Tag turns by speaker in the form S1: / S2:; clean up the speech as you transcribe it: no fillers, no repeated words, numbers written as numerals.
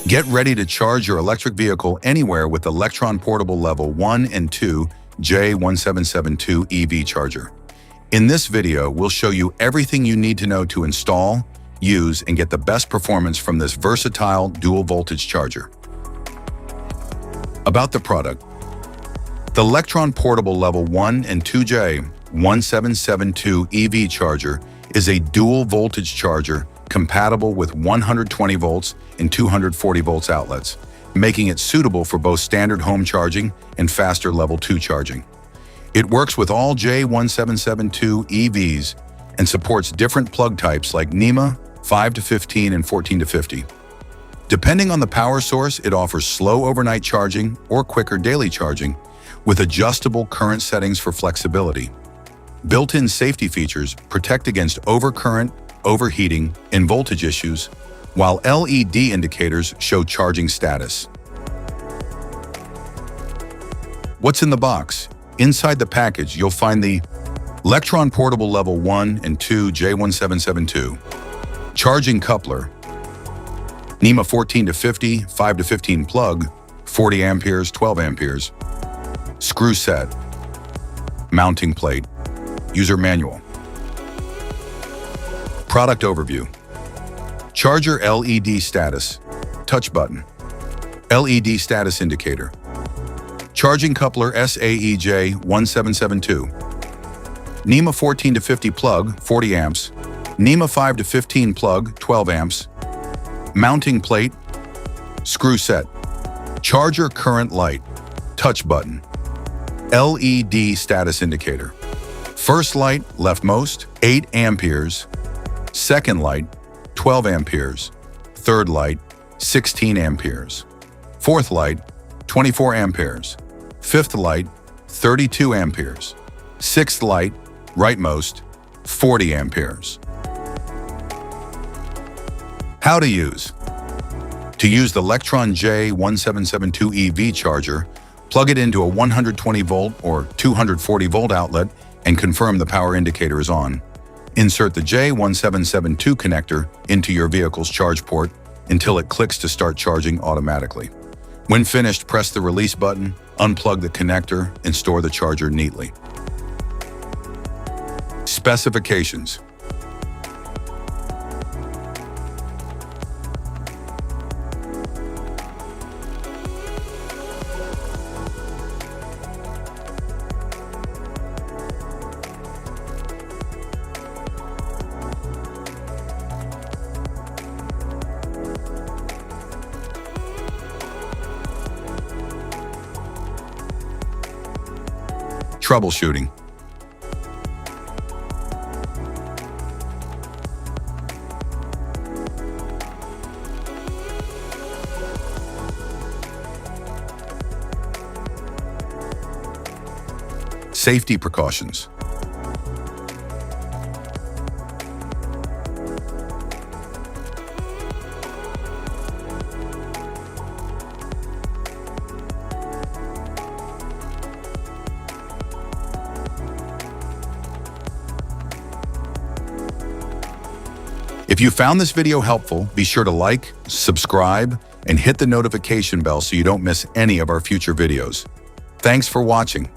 S1: Get ready to charge your electric vehicle anywhere with the Lectron Portable Level 1 and 2 J1772 EV Charger. In this video, we'll show you everything you need to know to install, use, and get the best performance from this versatile dual-voltage charger. About the product. The Lectron Portable Level 1 and 2 J1772 EV Charger is a dual-voltage charger compatible with 120 volts and 240 volts outlets, making it suitable for both standard home charging and faster Level 2 charging. It works with all J1772 EVs and supports different plug types like NEMA, 5 to 15 and 14 to 50. Depending on the power source, it offers slow overnight charging or quicker daily charging with adjustable current settings for flexibility. Built-in safety features protect against overcurrent, overheating, and voltage issues, while LED indicators show charging status. What's in the box? Inside the package, you'll find the Lectron Portable Level 1 and 2 J1772 charging coupler, NEMA 14 to 50, 5 to 15 plug, 40 amperes, 12 amperes, screw set, mounting plate, user manual. Product overview. Charger LED status, touch button, LED status indicator, charging coupler SAEJ1772, NEMA 14 to 50 plug, 40 amps, NEMA 5 to 15 plug, 12 amps, mounting plate, screw set, charger current light, touch button, LED status indicator. First light, leftmost, 8 amperes, second light, 12 amperes, third light, 16 amperes, fourth light, 24 amperes, fifth light, 32 amperes, sixth light, rightmost, 40 amperes. How to use. To use the Lectron J1772 EV Charger, plug it into a 120 volt or 240 volt outlet and confirm the power indicator is on. Insert the J1772 connector into your vehicle's charge port until it clicks to start charging automatically. When finished, press the release button, unplug the connector, and store the charger neatly. Specifications. Troubleshooting. Safety precautions. If you found this video helpful, be sure to like, subscribe, and hit the notification bell so you don't miss any of our future videos. Thanks for watching.